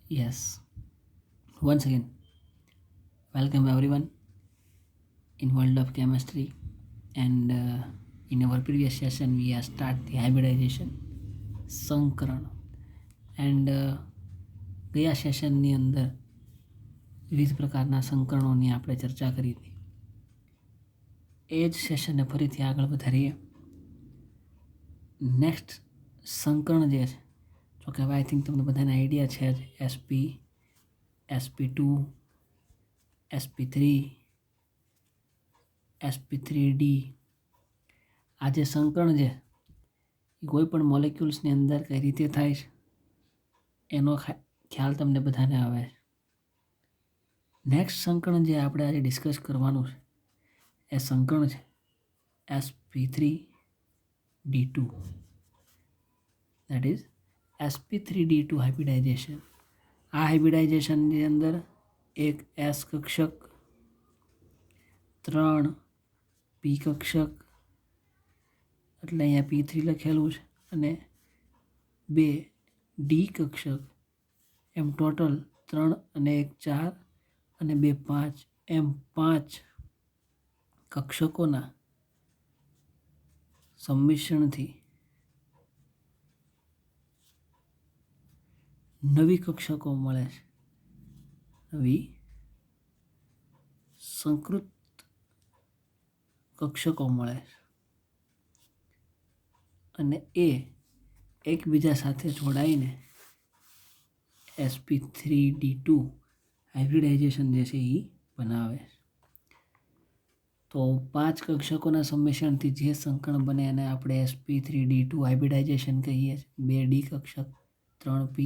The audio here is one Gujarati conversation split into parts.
Yes, once again, welcome everyone in world of chemistry. And in our previous session, we have start the hybridization, સંકરણ એન્ડ ગયા સેશનની અંદર વિવિધ પ્રકારના સંકરણોની આપણે ચર્ચા કરી હતી. એ જ સેશનને ફરીથી આગળ વધારીએ. નેક્સ્ટ સંકરણ જે છે, જો કે હવે આઈ થિંક તમને બધાને આઈડિયા છે જ, SP2, SP3, SP3D. આ જે સંકરણ છે એ કોઈ પણ મોલેક્યુલ્સની અંદર કઈ રીતે થાય છે એનો ખ્યાલ તમને બધાને આવે છે. નેક્સ્ટ સંકરણ જે આપણે આજે ડિસ્કસ કરવાનું છે એ સંકરણ છે SP3D2, that is SP3D2 hybridisation. આ હાઇબ્રિડાઇઝેશનની અંદર એક S કક્ષક, 3 P કક્ષક, એટલે અહીંયા P3 લખેલું છે, અને 2 D કક્ષક, એમ ટોટલ 3 અને 1 4 અને 2 5, એમ 5 કક્ષકોના સંમિશ્રણથી નવી કક્ષકો મળે છે, નવી સંકૃત કક્ષકો મળે છે, અને એ એકબીજા સાથે જોડાઈને SP3D2 હાઇબ્રિડાઇઝેશન જે છે એ બનાવે છે. તો 5 કક્ષકોના સંમિશ્રણથી જે સંકરણ બને એને આપણે SP3D2 હાઇબ્રિડાઇઝેશન કહીએ છીએ. 2 D કક્ષક, 3 P,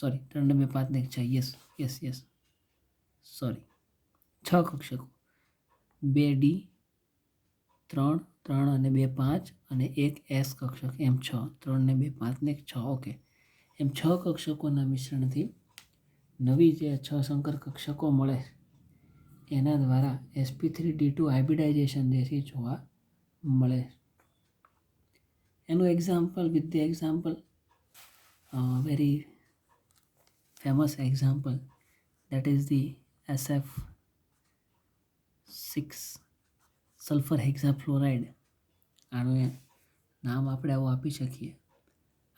સોરી 3 ને 2 5 ને 6, યસ સોરી 6 કક્ષકો, 2 D, 3 અને 2 5 અને એક S કક્ષક, એમ 6, 3 ને 2 5 ને 6, ઓકે. એમ 6 કક્ષકોના મિશ્રણથી નવી જે 6 સંકર કક્ષકો મળે એના દ્વારા SP3D2 હાઇબ્રિડાઇઝેશન જે છે જોવા મળે. એનું example with the example, very famous example, that is the SF6 sulphur hexafluoride. આનું નામ આપણે આવું આપી શકીએ.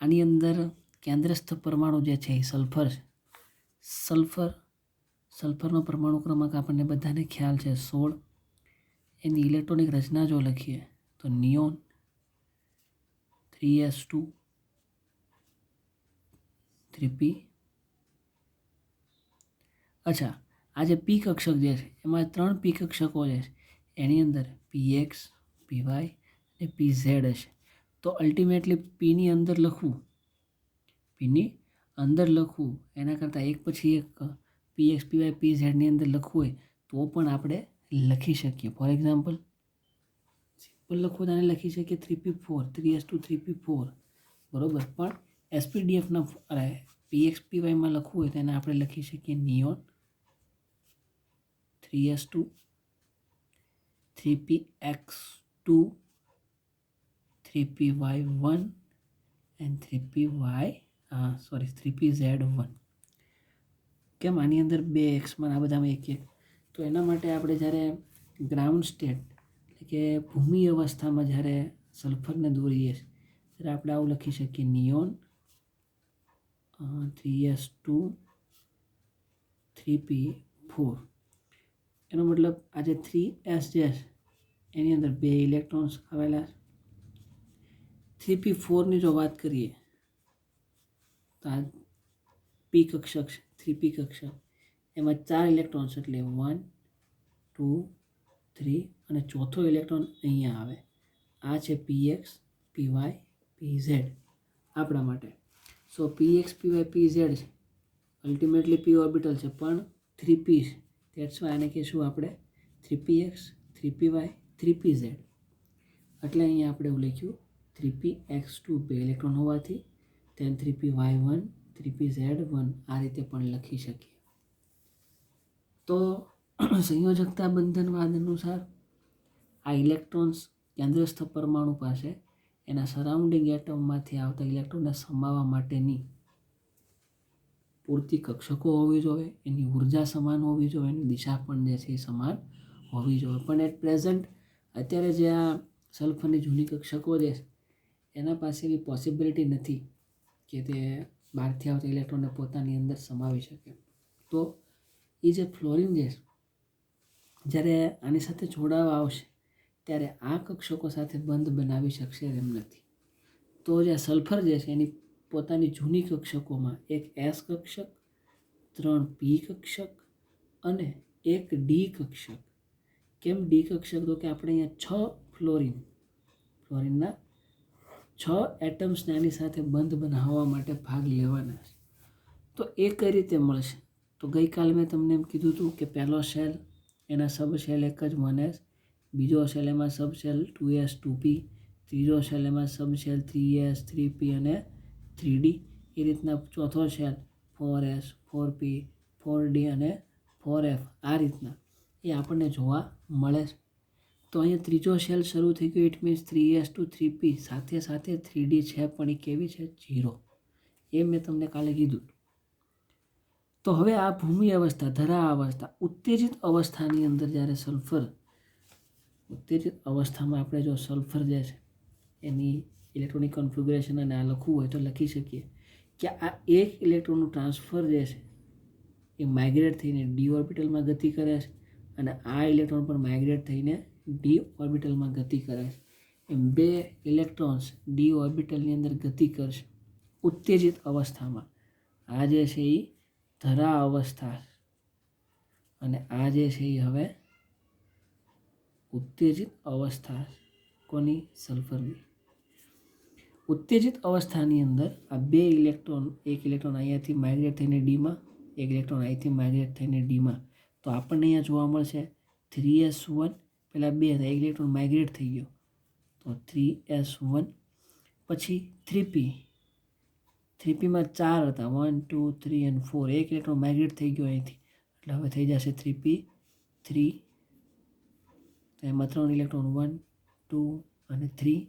આની અંદર કેન્દ્રસ્થ પરમાણુ જે છે એ સલ્ફર છે. સલ્ફરનો પરમાણુ ક્રમાંક આપણને બધાને ખ્યાલ છે 16. એની ઇલેક્ટ્રોનિક રચના જો લખીએ તો નિયોન 3s2 3p. અચ્છા, આ જે પી કક્ષક જે છે એમાં 3 પી કક્ષકો છે, એની અંદર px, py અને pz હશે. તો અલ્ટિમેટલી પીની અંદર લખવું એના કરતાં એક પછી એક px, py, pzની અંદર લખવું હોય તો પણ આપણે લખી શકીએ. ફોર એક્ઝામ્પલ, સિમ્પલ લખવું તો લખી શકીએ 3p4, 3s2 3p4, બરોબર. પણ SPDFના px, pyમાં લખવું હોય તો એને આપણે લખી શકીએ neon 3s2 3px2 3py1 and 3pz1. કેમ આની અંદર 2x માં આ બધામાં 1 તો એના માટે આપણે જ્યારે ગ્રાઉન્ડ સ્ટેટ એટલે કે ભૂમિ અવસ્થામાં જ્યારે સલ્ફરને દોરીએ ત્યારે આપણે આવું લખી શકીએ નિયોન 3s2 3p4. એનો મતલબ આ જે 3s જે છે એની અંદર 2 ઇલેક્ટ્રોન્સ આવેલા છે. 3p4ની જો વાત કરીએ તો આ પી કક્ષક છે, 3p કક્ષક, એમાં 4 ઇલેક્ટ્રોન્સ એટલે 1 2 3 અને ચોથો ઇલેક્ટ્રોન અહીંયા આવે. આ છે px, py, pz આપણા માટે. સો px, py, pz છે અલ્ટિમેટલી p ઓર્બિટલ છે પણ 3p છે. દેટ્સ વાય આને કહીશું આપણે 3px, 3py, 3pz. એટલે અહીંયા આપણે એવું લખ્યું 3px2 2 ઇલેક્ટ્રોન હોવાથી, then 3py1, 3pz1 આ રીતે પણ લખી શકીએ. તો સંયોજકતા બંધનવાદ અનુસાર આ ઇલેક્ટ્રોન્સ કેન્દ્રસ્થ પરમાણુ પાસે એના સરાઉન્ડિંગ એટમમાંથી આવતા ઇલેક્ટ્રોનને સમાવવા માટેની પૂરતી કક્ષકો હોવી જોઈએ, એની ઉર્જા સમાન હોવી જોઈએ, એની દિશા પણ જે છે એ સમાન હોવી જોઈએ. પણ એટ પ્રેઝન્ટ અત્યારે જે આ સલ્ફરની જૂની કક્ષકો જે છે એના પાસે એવી પોસિબિલિટી નથી કે તે બહારથી આવતા ઇલેક્ટ્રોનને પોતાની અંદર સમાવી શકે. તો એ જે ફ્લોરિન જે છે જ્યારે આની સાથે જોડાવા આવશે ત્યારે આ કક્ષકો સાથે બંધ બનાવી શકશે એમ નથી. તો જે સલ્ફર જે છે એની પોતાની જૂની કક્ષકોમાં એક એસ કક્ષક, 3 પી કક્ષક અને એક ડી કક્ષક. કેમ ડી કક્ષક? તો કે આપણે અહીંયા 6 ફ્લોરિનના 6 એટમ્સને આની સાથે બંધ બનાવવા માટે ભાગ લેવાના છે. તો એ કઈ રીતે મળશે? તો ગઈકાલે મેં તમને એમ કીધું હતું કે પહેલો સેલ એના સબ સેલ એક જ 1s, બીજો સેલ એમાં સબ સેલ 2s 2p, ત્રીજો સેલ એમાં સબ સેલ 3s 3p અને 3d. એ રીતના ચોથો સેલ 4s 4p 4d અને 4f. આ રીતના એ આપણને જોવા મળે છે. તો અહીંયા ત્રીજો સેલ શરૂ થઈ ગયો, it means 3s to 3p સાથે સાથે 3d છે, પણ એ કેવી છે? 0. એ મેં તમને કાલે કીધું. તો હવે આ ભૂમિ અવસ્થા, ધરા અવસ્થા, ઉત્તેજિત અવસ્થાની અંદર જ્યારે સલ્ફર, ઉત્તેજિત અવસ્થામાં આપણે જો સલ્ફર જે છે એની ઇલેક્ટ્રોનિક કન્ફિગ્યુરેશન અને આ લખવું હોય તો લખી શકીએ કે આ એક ઇલેક્ટ્રોનનું ટ્રાન્સફર જે છે એ માઇગ્રેટ થઈને ડી ઓર્બિટલમાં ગતિ કરે છે અને આ ઇલેક્ટ્રોન પણ માઇગ્રેટ થઈને ડી ઓર્બિટલમાં ગતિ કરે છે. એમ 2 ઇલેક્ટ્રોન્સ ડી ઓર્બિટલની અંદર ગતિ કરશે ઉત્તેજિત અવસ્થામાં. આ જે છે એ ધરા અવસ્થા અને આ જે છે એ હવે ઉત્તેજિત અવસ્થા. કોની? સલ્ફરની. ઉત્તેજિત અવસ્થાની અંદર આ 2 ઇલેક્ટ્રોન, એક ઇલેક્ટ્રોન અહીંયાથી માઇગ્રેટ થઈને ડીમાં, એક ઇલેક્ટ્રોન અહીંથી માઇગ્રેટ થઈને ડીમાં. તો આપણને અહીંયા જોવા મળશે 3s1, પહેલા 2 હતા, એક ઇલેક્ટ્રોન માઇગ્રેટ થઈ ગયો તો 3s1, પછી 3p, 3pમાં 4 હતા, 1 2 3 અને 4, એક ઇલેક્ટ્રોન માઇગ્રેટ થઈ ગયો અહીંથી, એટલે હવે થઈ જશે 3p 3. તો એમાં 3 ઇલેક્ટ્રોન 1 2 અને 3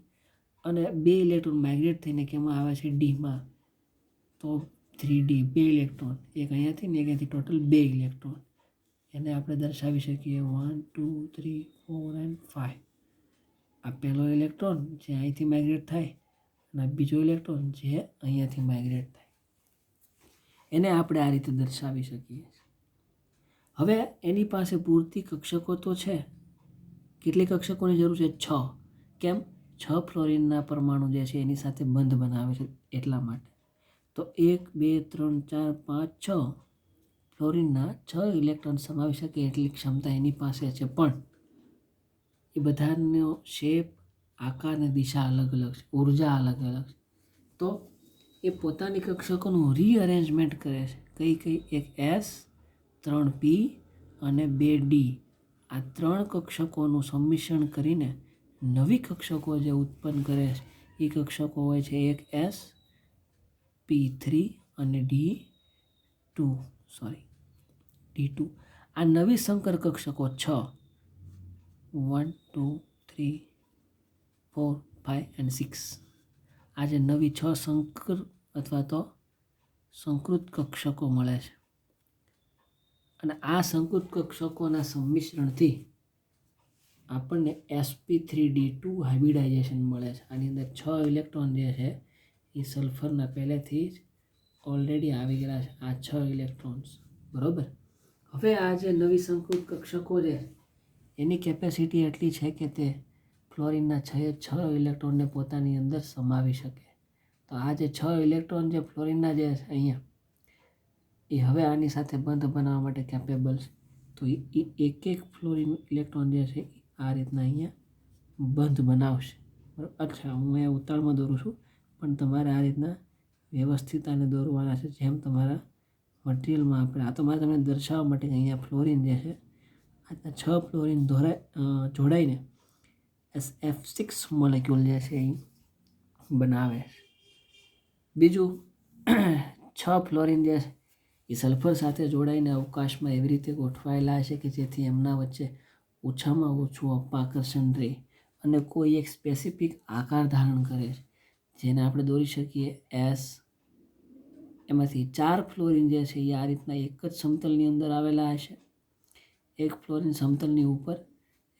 અને 2 ઇલેક્ટ્રોન માઇગ્રેટ થઈને કેમાં આવે છે? ડીમાં. તો 3d, 2 ઇલેક્ટ્રોન, એક અહીંયાથી ને એક અહીંયાથી, ટોટલ 2 ઇલેક્ટ્રોન. એને આપણે દર્શાવી શકીએ 1 2 3 4 અને 5. આ પહેલો ઇલેક્ટ્રોન જે અહીંથી માઇગ્રેટ થાય અને બીજો ઇલેક્ટ્રોન જે અહીંયાથી માઇગ્રેટ થાય, એને આપણે આ રીતે દર્શાવી શકીએ. હવે એની પાસે પૂરતી કક્ષકો તો છે. કેટલી કક્ષકોની જરૂર છે? 6. કેમ? 6 ફ્લોરિનના પરમાણુ જે છે એની સાથે બંધ બનાવે છે એટલા માટે. તો 1 2 3 4 5 6 ફ્લોરિનના 6 ઇલેક્ટ્રોન સમાવી શકે એટલી ક્ષમતા એની પાસે છે. પણ એ બધાનો શેપ, આકાર અને દિશા અલગ અલગ છે, ઉર્જા અલગ અલગ છે. તો એ પોતાની કક્ષકોનું રીઅરેન્જમેન્ટ કરે છે. કઈ? એક S, 3 P અને 2 D. આ 3 કક્ષકોનું સંમિશ્રણ કરીને નવી કક્ષકો જે ઉત્પન્ન કરે છે એ કક્ષકો હોય છે એક S, P3 અને D2. આ નવી સંકર કક્ષકો 6, 1 2 3 4 5 અને 6. આ જે નવી 6 સંકર અથવા તો સંકૃત કક્ષકો મળે છે અને આ સંકૃત કક્ષકોના સંમિશ્રણથી આપણને sp3d2 હાઇબ્રિડાઇઝેશન મળે છે. આની અંદર 6 ઇલેક્ટ્રોન જે છે એ સલ્ફરના પહેલેથી જ ઓલરેડી આવી ગયેલા છે, આ 6 ઇલેક્ટ્રોન્સ. બરાબર. હવે આ જે નવી સંકૃત કક્ષકો છે એની કેપેસિટી એટલી છે કે તે ફ્લોરિનના 6 ઇલેક્ટ્રોનને પોતાની અંદર સમાવી શકે. તો આ જે 6 ઇલેક્ટ્રોન જે ફ્લોરિનના જે છે અહીંયા, એ હવે આની સાથે બંધ બનાવવા માટે કેપેબલ છે. તો એ એક ફ્લોરિન ઇલેક્ટ્રોન જે છે આ રીતના અહીંયા બંધ બનાવશે. બરાબર. અચ્છા, હું એ ઉતાળમાં દોરું છું, પણ તમારે આ રીતના વ્યવસ્થિત આને દોરવાના છે જેમ તમારા મટીરિયલમાં આપણે. આ તો મારે તમને દર્શાવવા માટે અહીંયા ફ્લોરિન જે છે આ 6 ફ્લોરિન જોડાઈને SF6 મોલેક્યુલ જે છે એ બનાવે છે. બીજું 6 ફ્લોરિન જે છે એ સલ્ફર સાથે જોડાઈને અવકાશમાં એવી રીતે ગોઠવાયેલા છે કે જેથી એમના વચ્ચે ઓછામાં ઓછું અપાકર્ષણ રહે અને કોઈ એક સ્પેસિફિક આકાર ધારણ કરે છે જેને આપણે દોરી શકીએ S, એમાંથી 4 ફ્લોરિન જે છે એ આ રીતના એક જ સમતલની અંદર આવેલા હશે. એક ફ્લોરિન સમતલની ઉપર,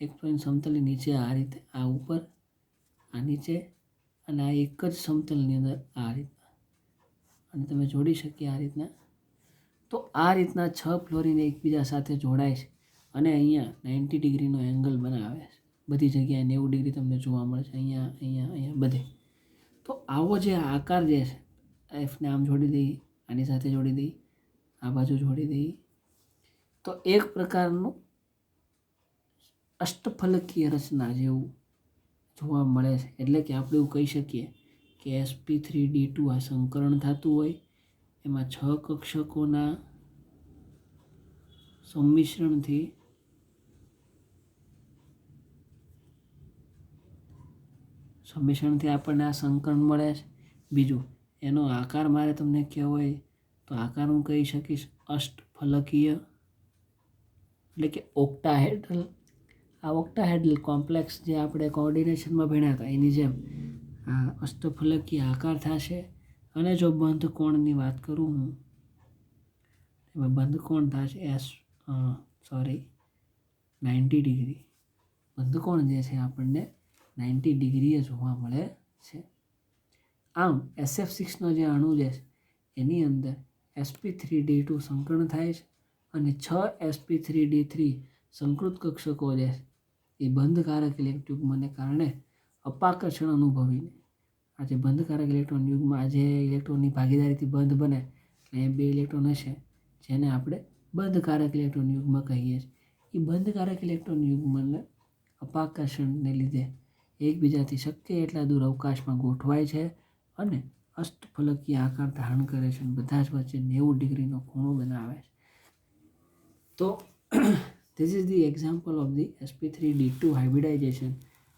એક ફ્લોરિન સમતલની નીચે, આ રીતે આ ઉપર, આ નીચે, અને આ એક જ સમતલની અંદર આ રીતના, અને તમે જોડી શકીએ આ રીતના. તો આ રીતના 6 ફ્લોરિન એકબીજા સાથે જોડાય છે અને અહીંયા 90 ડિગ્રીનો એંગલ બનાવે છે. બધી જગ્યાએ 90 ડિગ્રી તમને જોવા મળે છે, અહીંયા અહીંયા અહીંયા બધે. તો આવો જે આકાર જે છે, એફને આમ જોડી દઈએ, આની સાથે જોડી દઈએ, આ બાજુ જોડી દઈએ, તો એક પ્રકારનું અષ્ટફલકીય રચના જેવું જોવા મળે છે. એટલે કે આપણે એવું કહી શકીએ કે sp3d2 આ સંકરણ થતું હોય, એમાં 6 કક્ષકોના સંમિશ્રણથી આપણને આ સંકરણ મળે છે. બીજું, એનો આકાર મારે તમને કહેવો હોય તો આકાર હું કહી શકીશ અષ્ટફલકીય, એટલે કે ઓક્ટાહેડ્રલ. આ ઓક્ટાહેડ્રલ કોમ્પ્લેક્સ જે આપણે કોઓર્ડિનેશનમાં ભણ્યા હતા એની જેમ આ અષ્ટફલકીય આકાર થશે. અને જો બંધ કોણની વાત કરું હું, એમાં બંધ કોણ થશે 90 ડિગ્રી. બંધ કોણ જે છે આપણને 90 ડિગ્રીએ જોવા મળે છે. આમ SF6નો જે અણુ છે એની અંદર sp3d2 સંકરણ થાય છે અને 6 sp3d3 સંકૃત કક્ષકો છે એ બંધકારક ઇલેક્ટ્રોન યુગ્મને કારણે અપાકર્ષણ અનુભવીને, આ જે બંધકારક ઇલેક્ટ્રોન યુગ્મ આ જે ઇલેક્ટ્રોનની ભાગીદારીથી બંધ બને એટલે એ 2 ઇલેક્ટ્રોન હશે જેને આપણે બંધકારક ઇલેક્ટ્રોન યુગ્મ કહીએ છીએ. એ બંધકારક ઇલેક્ટ્રોન યુગ્મને અપાકર્ષણને લીધે એકબીજાથી શક્ય એટલા દૂર અવકાશમાં ગોઠવાય છે અને અષ્ટફલકીય આકાર ધારણ કરે છે અને બધા જ વચ્ચે 90 ડિગ્રીનો ખૂણો બનાવે છે. તો this is the example of the sp3d2 hybridization,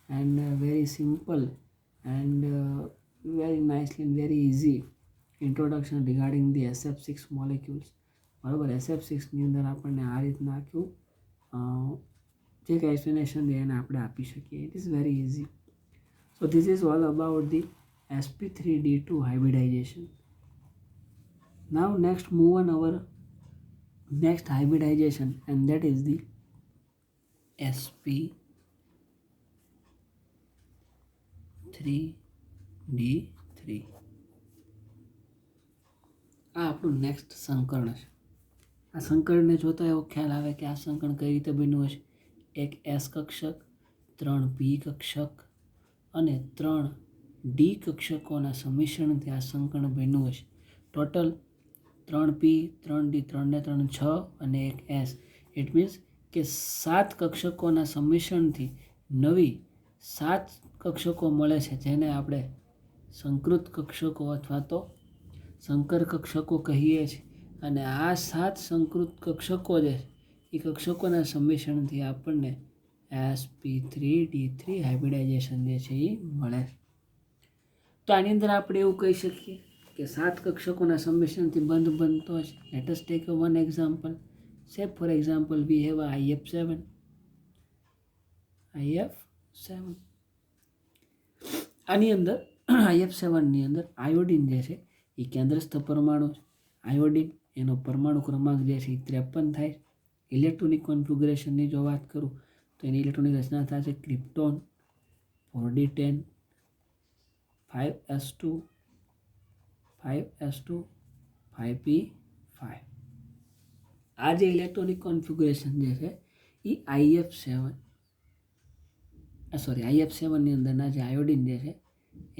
and very simple and very nicely and very easy introduction regarding the SF6 molecules. બરાબર, SF6ની અંદર આપણને આ રીતના આખું જે કંઈ એક્સપ્લેનેશન છે એને આપણે આપી શકીએ. It is very easy. So this is all about the sp3d2 hybridization. Now next move on our next hybridization, and that is the sp3d3. આ આપણું નેક્સ્ટ સંકરણ છે. આ સંકરણને જોતા એવો ખ્યાલ આવે કે આ સંકરણ કઈ રીતે બન્યું હશે. એક S કક્ષક, 3 P કક્ષક અને 3 D કક્ષકોના સંમિશ્રણથી આ સંકરણ બન્યું હશે. ટોટલ 3 P, 3 D, 3 ને 3 6 અને એક S. ઇટ મીન્સ કે 7 કક્ષકોના સંમિશ્રણથી નવી 7 કક્ષકો મળે છે જેને આપણે સંકૃત કક્ષકો અથવા તો સંકર કક્ષકો કહીએ છીએ. અને આ 7 સંકૃત કક્ષકો છે એ કક્ષકોના સંમિશ્રણથી આપણને sp3d3 હાઇબ્રિડાઇઝેશન જે છે એ મળે. તો આની અંદર આપણે એવું કહી શકીએ કે 7 કક્ષકોના સંમિશ્રણથી બંધ બનતો છે. Let us take one example. Say for example we have IF7. આની અંદર IF7ની અંદર આયોડિન જે છે એ કેન્દ્રસ્થ પરમાણુ છે. આયોડિન એનો પરમાણુ ક્રમાંક જે છે એ 53 થાય. ઇલેક્ટ્રોનિક કોન્ફિગ્યુરેશનની જો વાત કરું તો એની ઇલેક્ટ્રોનિક રચના થાય છે krypton 4d10 5s2 5s2 5p5. આ જે ઇલેક્ટ્રોનિક કોન્ફિગ્યુરેશન જે છે એ IF7ની અંદરના જે આયોડિન જે છે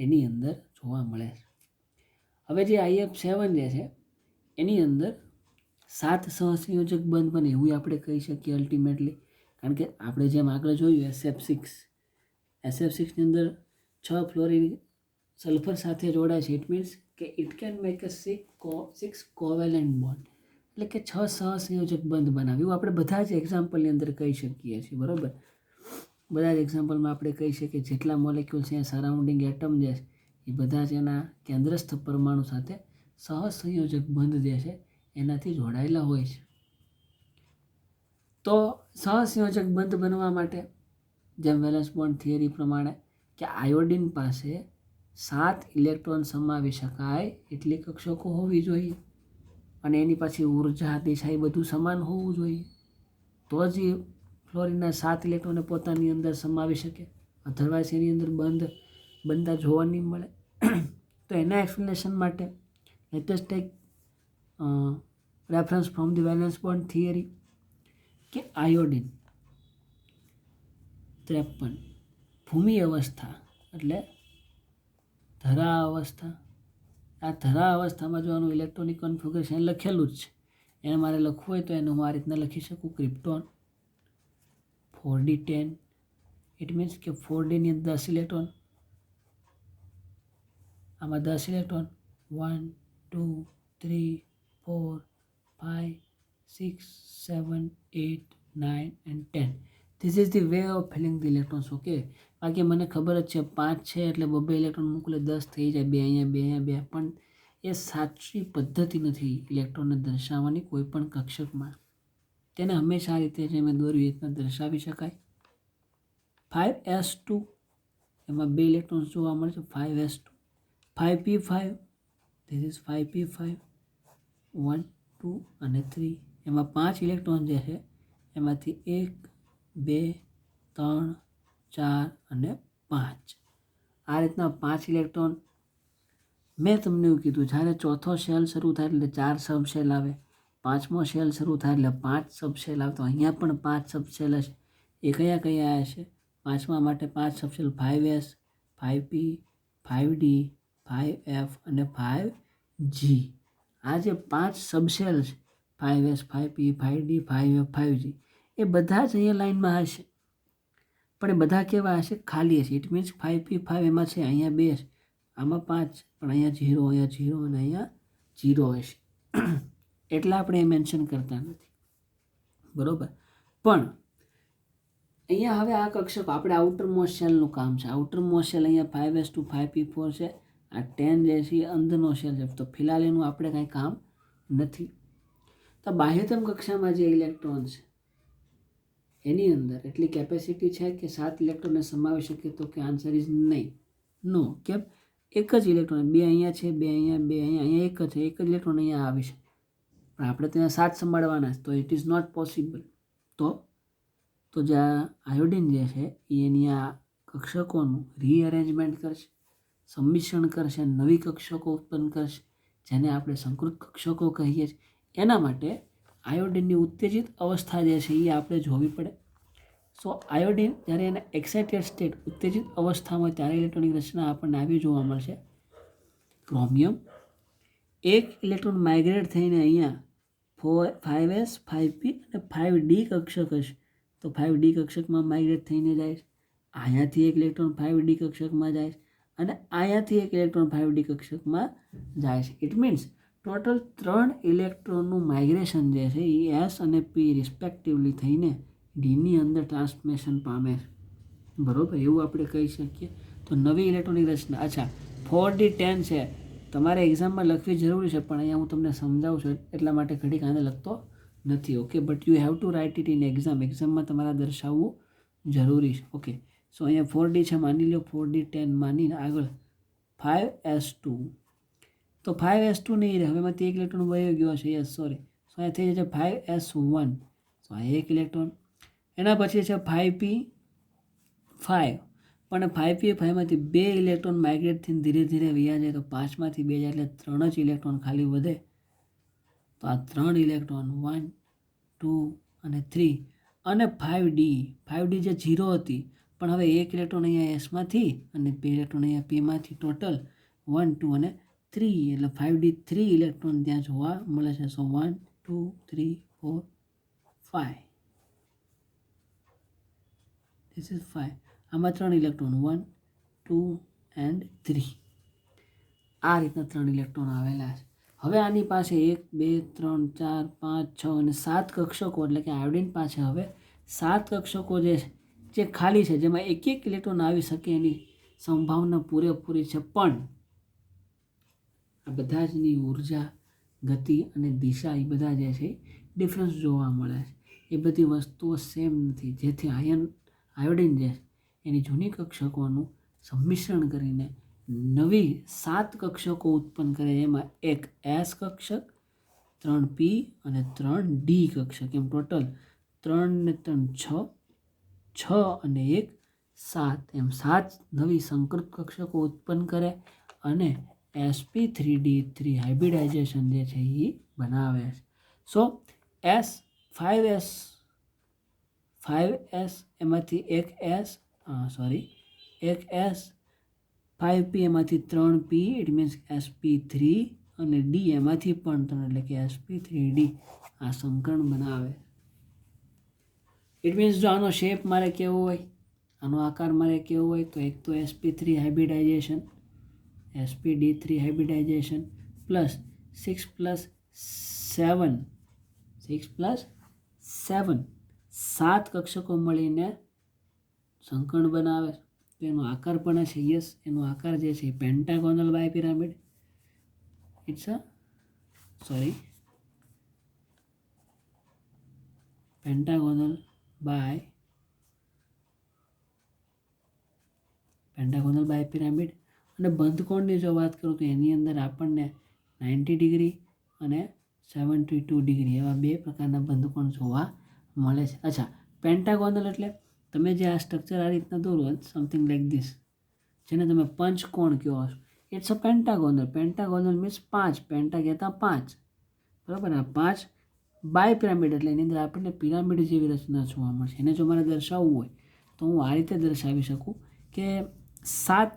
એની અંદર જોવા મળે છે. હવે જે IF7 જે છે એની અંદર 7 સહસંયોજક બંધ બને એવું આપણે કહી શકીએ અલ્ટિમેટલી. કારણ કે આપણે જેમ આગળ જોયું SF6ની અંદર 6 ફ્લોરિન સલ્ફર સાથે જોડાય છે. ઇટ મીન્સ કે it can make a 6 covalent bond, એટલે કે 6 સહસંયોજક બંધ બનાવે એવું આપણે બધા જ એક્ઝામ્પલની અંદર કહી શકીએ છીએ. બરાબર, બધા જ એક્ઝામ્પલમાં આપણે કહી શકીએ જેટલા મોલેક્યુલ્સ છે સરાઉન્ડિંગ એટમ જે છે એ બધા જ એના કેન્દ્રસ્થ પરમાણુ સાથે સહસંયોજક બંધ જે છે એનાથી જોડાયેલા હોય છે. તો સહસંયોજક બંધ બનવા માટે જેમ વેલેન્સ બોન્ડ થિયરી પ્રમાણે કે આયોડિન પાસે 7 ઇલેક્ટ્રોન સમાવી શકાય એટલી કક્ષકો હોવી જોઈએ અને એની પાછી ઉર્જા દિશા એ બધું સમાન હોવું જોઈએ, તો જ એ ફ્લોરિનના 7 ઇલેક્ટ્રોનને પોતાની અંદર સમાવી શકે, અધરવાઇઝ એની અંદર બનતા જોવા નહીં મળે. તો એના એક્સપ્લેનેશન માટે let us take reference from the valence bond theory કે આયોડિન 53 ભૂમિ અવસ્થા એટલે ધરા અવસ્થા. આ ધરા અવસ્થામાં જો આનું ઇલેક્ટ્રોનિક કન્ફિગરેશન લખેલું જ છે, એને મારે લખવું હોય તો એને હું આ રીતના લખી શકું, ક્રિપ્ટોન 4d10. ઇટ મીન્સ કે 4dની અંદર 10 ઇલેક્ટ્રોન, આમાં 10 electron 1 2 3 4 5 6 7 8 9 and 10. This is the way of filling the electrons. Okay, બાકી મને ખબર જ છે 5 છે એટલે 2 ઇલેક્ટ્રોન મોકલે 10 થઈ જાય, 2 અહીંયા 2 અહીંયા 2, પણ એ સાચી પદ્ધતિ નથી ઇલેક્ટ્રોનને દર્શાવવાની કોઈ પણ કક્ષકમાં. તેને હંમેશા આ રીતે જે મેં દોર્યું એ રીતના દર્શાવી શકાય. 5s2 એમાં 2 ઇલેક્ટ્રોન્સ જોવા મળે છે, 5s2 5p5, this is 5p5 1 2 અને 3, એમાં 5 ઇલેક્ટ્રોન જે છે એમાંથી 1 2 3 4 અને 5. આ રીતના 5 ઇલેક્ટ્રોન. મેં તમને એવું કીધું જ્યારે ચોથો શેલ શરૂ થાય એટલે 4 સબ શેલ આવે, 5મો શેલ શરૂ થાય એટલે 5 સબ શેલ આવે, તો અહીંયા પણ 5 સબ શેલ હશે. એ કયા કયા હશે? 5મા માટે 5 સબ shell 5s 5p 5d 5f અને 5g. આ જે 5 સબ શેલ છે 5s 5p 5d 5f 5g એ બધા જ અહીંયા લાઈનમાં હશે, પણ એ બધા કેવા હશે? ખાલી હશે. ઇટ મીન્સ 5p5 એમાં છે, અહીંયા 2 છે, આમાં 5, પણ અહીંયા 0 અને અહીંયા 0 હશે. એટલે આપણે એ મેન્શન કરતા નથી, બરોબર. પણ અહીંયા હવે આ કક્ષક આપણે આઉટર મોસ્ટ શેલનું કામ છે. આઉટર મોસ્ટ શેલ અહીંયા 5s2 5p4 છે, આ 10 જે છે એ અંદરનો શેલ છે, તો ફિલહાલ એનું આપણે કાંઈ કામ નથી. તો બાહ્યતમ કક્ષામાં જે ઇલેક્ટ્રોન છે એની અંદર એટલી કેપેસિટી છે કે 7 ઇલેક્ટ્રોનને સમાવી શકે? તો કે આન્સર ઇઝ નહીં, નો. કેમ? એક જ ઇલેક્ટ્રોન, 2 અહીંયા છે, 2 અહીંયા, 2 અહીંયા એક જ છે, એક જ ઇલેક્ટ્રોન અહીંયા આવી છે, પણ આપણે ત્યાં 7 સંભાળવાના છે, તો ઇટ ઇઝ નોટ પોસિબલ. તો જે આયોડિન જે છે એ એની આ કક્ષકોનું રીઅરેન્જમેન્ટ કરશે, સંમિશ્રણ કરશે, નવી કક્ષકો ઉત્પન્ન કરશે, જેને આપણે સંકૃત કક્ષકો કહીએ છીએ. એના માટે આયોડિનની ઉત્તેજિત અવસ્થા જે છે એ આપણે જોવી પડે. સો આયોડિન જ્યારે એને એક્સાઇટેડ સ્ટેટ ઉત્તેજિત અવસ્થામાં ત્યારે ઇલેક્ટ્રોનિક રચના આપણને આવી જોવા મળશે. ક્રોમિયમ એક ઇલેક્ટ્રોન માઇગ્રેટ થઈને અહીંયા 5s 5p અને 5d કક્ષક હશે, તો 5d કક્ષકમાં માઇગ્રેટ થઈને જાય છે. અહીંયાથી એક ઇલેક્ટ્રોન 5d કક્ષકમાં જાય છે અને અહીંયાથી એક ઇલેક્ટ્રોન 5d કક્ષકમાં જાય છે. ઇટ મીન્સ ટોટલ 3 ઇલેક્ટ્રોનનું માઇગ્રેશન જે છે એ s અને p રિસ્પેક્ટિવલી થઈને ડીની અંદર ટ્રાન્સફોર્મેશન પામે છે, બરોબર. એવું આપણે કહી શકીએ. તો નવી ઇલેક્ટ્રોનિક રચના. અચ્છા, 4d10 છે, તમારે એક્ઝામમાં લખવી જરૂરી છે, પણ અહીંયા હું તમને સમજાવું છું એટલા માટે ઘડીક આને લખતો નથી. Okay, but you have two write it in એક્ઝામમાં તમારા દર્શાવવું જરૂરી છે. ઓકે, સો અહીંયા 4d છે, માની લો 4d10, માનીને આગળ 5s2, તો 5s2 નહીં રહે, હવે એમાંથી એક ઇલેક્ટ્રોન વયો ગયો છે, યસ સોરી, સો અહીંયા થઈ જશે 5s1, તો આ એક ઇલેક્ટ્રોન. એના પછી છે 5p5, પણ 5p5માંથી 2 ઇલેક્ટ્રોન માઇગ્રેટ થઈને ધીરે ધીરે વયા જાય, તો 5માંથી 2 જાય એટલે 3 જ ઇલેક્ટ્રોન ખાલી વધે. તો આ 3 ઇલેક્ટ્રોન 1 2 અને 3 અને 5d જે 0 હતી, પણ હવે એક ઇલેક્ટ્રોન અહીંયા એસમાંથી અને 2 ઇલેક્ટ્રોન અહીંયા પીમાંથી, ટોટલ 1 2 અને 3, એટલે 5d 3 ઇલેક્ટ્રોન ત્યાં જોવા મળે છે. સો 1 2 3 4 5, this is 5. આમાં 3 ઇલેક્ટ્રોન 1 2 and 3, આ રીતના 3 ઇલેક્ટ્રોન આવેલા છે. હવે આની પાસે 1 2 3 4 5 6 અને 7 કક્ષકો, એટલે કે આયોડિન પાસે હવે 7 કક્ષકો જે છે જે ખાલી છે, જેમાં એક એક ઇલેક્ટ્રોન આવી શકે એની સંભાવના પૂરેપૂરી છે. પણ આ બધા જની ઉર્જા, ગતિ અને દિશા એ બધા જે છે ડિફરન્સ જોવા મળે છે. એ બધી વસ્તુઓ સેમ નથી, જેથી આયોડિન જે એની જૂની કક્ષકોનું સંમિશ્રણ કરીને નવી 7 કક્ષકો ઉત્પન્ન કરે. એમાં એક એસ કક્ષક, 3 પી અને 3 ડી કક્ષક, એમ ટોટલ 3 ને 3 6, 6 અને 1 7, એમ 7 નવી સંકૃત કક્ષકો ઉત્પન્ન કરે અને sp3d3 હાઇબ્રિડાઇઝેશન જે છે એ બનાવે છે. સો S5s એમાંથી એક S 5p એમાંથી 3p, ઇટ મીન્સ sp3, અને d એમાંથી પણ 3 એટલે કે sp3d આ સંકરણ બનાવે. ઇટ મીન્સ જો આનો શેપ મારે કેવો હોય, આનો આકાર મારે કેવો હોય, તો એક તો sp3 hybridisation, sp3d3 hybridisation plus 6 + 7 7 કક્ષકો મળીને સંકરણ બનાવે. તો એનો આકાર પણ છે, યસ, એનો આકાર જે છે પેન્ટાગોનલ બાયપિરામિડ. પેન્ટાગોનલ બાયપિરામિડ. અને બંધકોણની જો વાત કરું તો એની અંદર આપણને 90 ડિગ્રી અને 72 ડિગ્રી એવા બે પ્રકારના બંધકોણ જોવા મળે છે. અચ્છા, પેન્ટાગોનલ એટલે તમે જે આ સ્ટ્રક્ચર આ રીતના દોરો, સમથિંગ લાઈક ધીસ, જેને તમે પંચકોણ કહો છો, it's a pentagonal. Pentagonal means 5, penta કહેતા 5, બરાબર. આ 5 બાયપિરામિડ એટલે એની અંદર આપણને પિરામિડ જેવી રચના જોવા મળશે. એને જો મારે દર્શાવવું હોય તો હું આ રીતે દર્શાવી શકું કે 7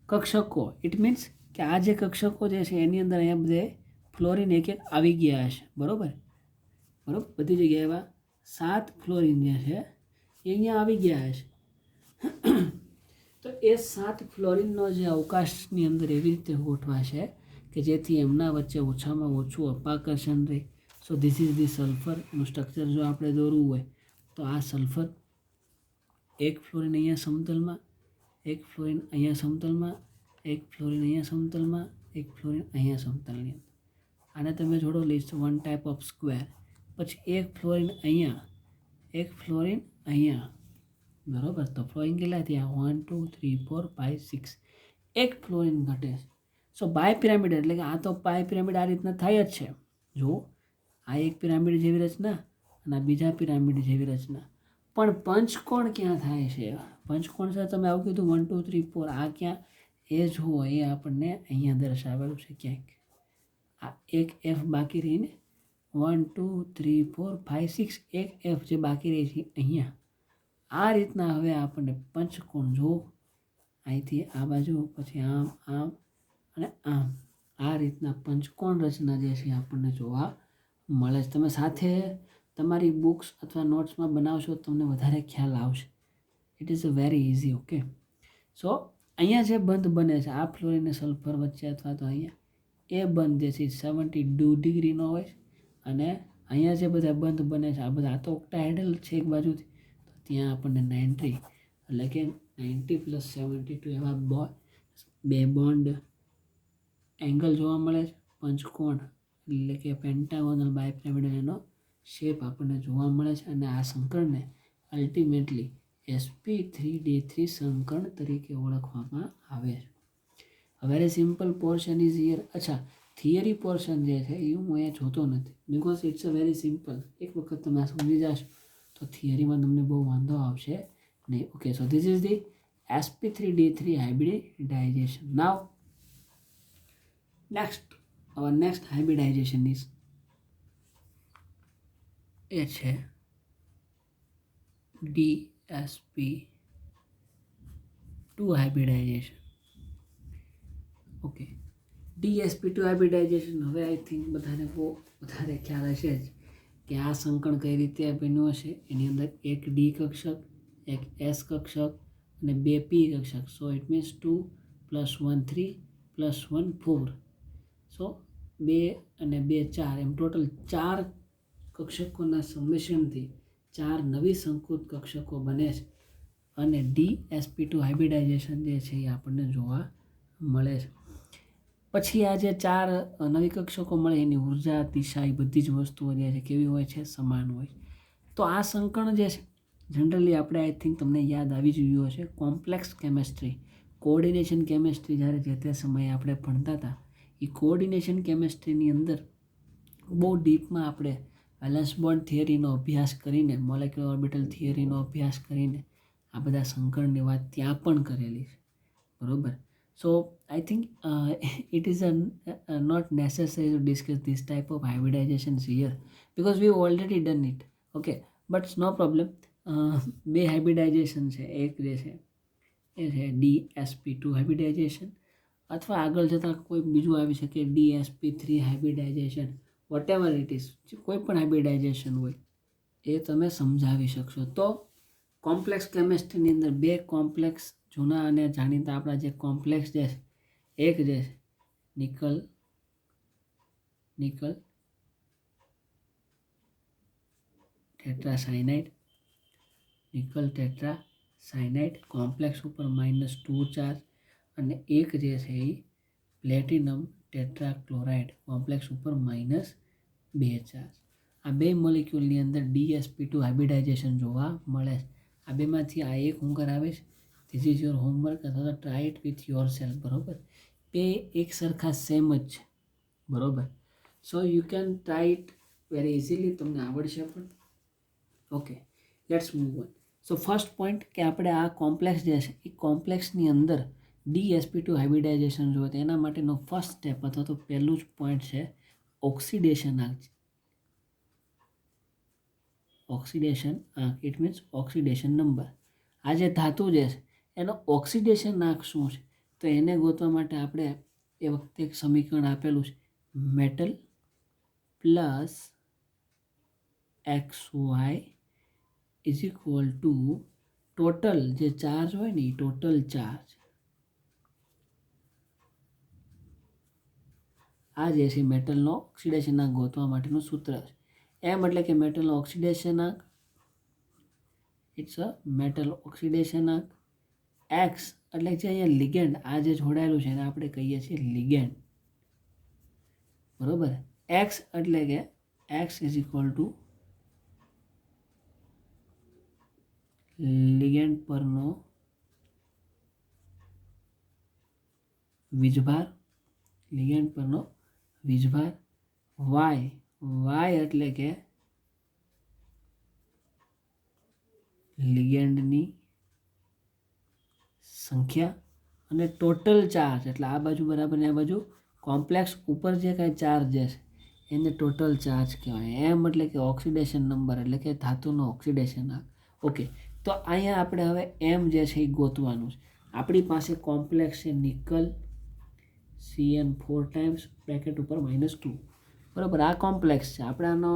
કક્ષકો, ઇટ મીન્સ કે આ જે કક્ષકો જે છે એની અંદર અહીંયા બધે ફ્લોરિન એક આવી ગયા હશે, બરાબર. બધી જગ્યાએ એવા 7 ફ્લોરિન જે છે એ અહીંયા આવી ગયા હશે. તો એ 7 ફ્લોરિનનો જે અવકાશની અંદર એવી રીતે ગોઠવાશે કે જેથી એમના વચ્ચે ઓછામાં ઓછું અપાકર્ષણ રહે. So this is the sulphur. એનું સ્ટ્રક્ચર જો આપણે દોરવું હોય તો આ સલ્ફર, એક ફ્લોરિન અહીંયા સમતલમાં, એક ફ્લોરિન અહીંયા સમતલમાં, એક ફ્લોરિન અહીંયા સમતલમાં, એક ફ્લોરિન અહીંયા સમતલની અંદર. આને તમે જોડો લીસ્ટ 1 ટાઈપ ઓફ સ્ક્વેર. પછી એક ફ્લોરિન અહીંયા, એક ફ્લોરિન અહીંયા, બરાબર. તો ફ્લોરિન કેટલા થયા? 1 2 3 4 5 6, એક ફ્લોરિન ઘટે છે. સો બાયપિરામિડ એટલે કે આ તો બાયપિરામિડ આ રીતના થાય જ છે. જો આ એક પિરામિડ જેવી રચના અને આ બીજા પિરામિડ જેવી રચના. પણ પંચકોણ ક્યાં થાય છે? પંચકોણ સાથે તમે આવું કીધું 1 2 3 4, આ ક્યાં? એ જુઓ, એ આપણને અહીંયા દર્શાવેલું છે ક્યાંક. આ એક એફ બાકી રહીને 1 2 3 4 5 6, એક એફ જે બાકી રહી છે અહીંયા. આ રીતના હવે આપણને પંચકોણ જો અહીંથી આ બાજુ, પછી આમ આમ અને આમ, આ રીતના પંચકોણ રચના જે છે આપણને જોવા મળે છે. તમે સાથે તમારી બુક્સ અથવા નોટ્સમાં બનાવશો તો તમને વધારે ખ્યાલ આવશે. It is a very easy. Okay, so અહીંયા જે બંધ બને છે આ ફ્લોરિન અને સલ્ફર વચ્ચે અથવા તો અહીંયા, એ બંધ જે છે 72 ડિગ્રીનો હોય છે. અને અહીંયા જે બધા બંધ બને છે આ બધા, આ તો ઓક્ટાહેડ્રલ છે એક બાજુથી, તો ત્યાં આપણને 90 એટલે કે 90 + 72 એવા બે બોન્ડ એંગલ જોવા મળે છે. પંચકોણ એટલે કે પેન્ટાગોનલ બાયપિરામિડ એનો શેપ આપણને જોવા મળે છે. અને આ સંકરણને અલ્ટિમેટલી sp3d3 સંકરણ તરીકે ઓળખવામાં આવે છે. Very simple portion is here. અચ્છા, થિયરી પોર્શન જે છે એ હું અહીંયા જોતો નથી, because it's a very simple. એક વખત તમે સમજી જશો તો થિયરીમાં તમને બહુ વાંધો આવશે નહીં. Okay, so this is the sp3d3 hybridization. Now our next hybridization is એ છે dsp2 hybridization. Okay, dsp2 hybridization. હવે આઈ થિંક બધાને બહુ વધારે ખ્યાલ હશે જ કે આ સંકરણ કઈ રીતે બન્યું હશે. એની અંદર એક ડી કક્ષક, એક એસ કક્ષક અને 2 પી કક્ષક. So it means 2 + 1 3 + 1 4. સો 2 અને 2 4, એમ ટોટલ 4 કક્ષકોના સંમિશ્રણથી 4 નવી સંકૃત કક્ષકો બને છે. અને dsp2 હાઇબ્રિડાઇઝેશન જે છે એ આપણને જોવા મળે છે. પછી આ જે 4 નવી કક્ષકો મળે એની ઉર્જા, દિશા, એ બધી જ વસ્તુઓ જે છે કેવી હોય છે? સમાન હોય. તો આ સંકરણ જે છે જનરલી આપણે આઈ થિંક તમને યાદ આવી જ ગયું હશે, કોમ્પ્લેક્સ કેમેસ્ટ્રી. કોઓર્ડિનેશન કેમેસ્ટ્રી જ્યારે જે તે સમયે આપણે ભણતા હતા, એ કોઓર્ડિનેશન કેમેસ્ટ્રીની અંદર બહુ ડીપમાં આપણે વેલેન્સ બોન્ડ થિયરીનો અભ્યાસ કરીને, મોલેક્યુલર ઓર્બિટલ થિયરીનો અભ્યાસ કરીને આ બધા સંકળની વાત ત્યાં પણ કરેલી છે, બરોબર. So I think it is not necessary to discuss this type of hybridizations here because we already done it. Okay, but no problem. બે હાઇબ્રિડાઇઝેશન છે, એક જે છે એ છે DsP2 હાઇબ્રિડાઇઝેશન, અથવા આગળ જતાં કોઈ બીજું આવી શકે DsP3 hybridization, whatever it is, કોઈ પણ હાઇબ્રિડાઇઝેશન હોય એ તમે સમજાવી શકશો. તો કોમ્પ્લેક્સ કેમેસ્ટ્રીની અંદર બે કોમ્પ્લેક્સ જૂના અને જાણીતા આપણા જે કોમ્પ્લેક્સ જે છે, એક જે છે નિકલ ટેટ્રાસાયનાઇડ, નિકલ ટેટ્રાસાયનાઇડ કોમ્પ્લેક્સ ઉપર -2 ચાર્જ, અને એક જે છે એ પ્લેટિનમ ટેટ્રાક્લોરાઇડ કોમ્પ્લેક્સ ઉપર -2 ચાર્જ. આ બે મોલિક્યુલની અંદર DsP2 હાઇબ્રિડાઇઝેશન જોવા મળે છે. આ બેમાંથી આ એક હું કરાવીશ, ધીસ ઇઝ યોર હોમવર્ક, અથવા તો try it with your self, બરોબર. બે એક સરખા સેમ જ છે, બરોબર. So you can try it very easily, તમને આવડશે પણ. Okay, let's move on. So first point કે આપણે આ કોમ્પ્લેક્સ જે છે એ કોમ્પ્લેક્સની અંદર DsP2 હાઇબ્રિડાઇઝેશન જોઈએ તો એના માટેનો ફર્સ્ટ સ્ટેપ અથવા તો પહેલું જ પોઈન્ટ છે ઓક્સિડેશન આંક. ઓક્સિડેશન આંક ઇટ મીન્સ ઓક્સિડેશન નંબર. આ જે ધાતુ જે છે એનો ઓક્સિડેશન આંક શું છે, તો એને ગોતવા માટે આપણે એ વખતે એક સમીકરણ આપેલું છે, metal plus XY is equal to total જે ચાર્જ હોય ને એ ટોટલ ચાર્જ. આ જે છે મેટલનો ઓક્સિડેશન આંક ગોતવા માટેનું સૂત્ર છે. એમ એટલે કે મેટલનો ઓક્સિડેશન આંક, ઇટ્સ અ મેટલ ઓક્સિડેશન આંક. એક્સ એટલે જે અહીંયા લિગેન્ડ, આ જે જોડાયેલું છે એને આપણે કહીએ છીએ લિગેન્ડ, બરોબર. એક્સ એટલે કે x is equal to ligand પરનો વીજભાર, લિગેન્ડ પરનો વીજભાર. વાય એટલે કે લિગેન્ડની સંખ્યા, અને ટોટલ ચાર્જ એટલે આ બાજુ બરાબર ને આ બાજુ કોમ્પ્લેક્સ ઉપર જે કાંઈ ચાર્જ છે એને ટોટલ ચાર્જ કહેવાય. એમ એટલે કે ઓક્સિડેશન નંબર એટલે કે ધાતુનો ઓક્સિડેશન આંક. ઓકે, તો અહીંયા આપણે હવે એમ જે છે એ ગોતવાનું છે. આપણી પાસે કોમ્પ્લેક્સ છે નિકલ CN4 ટાઈમ્સ બ્રેકેટ ઉપર -2, બરાબર. આ કોમ્પ્લેક્સ છે આપણે. આનો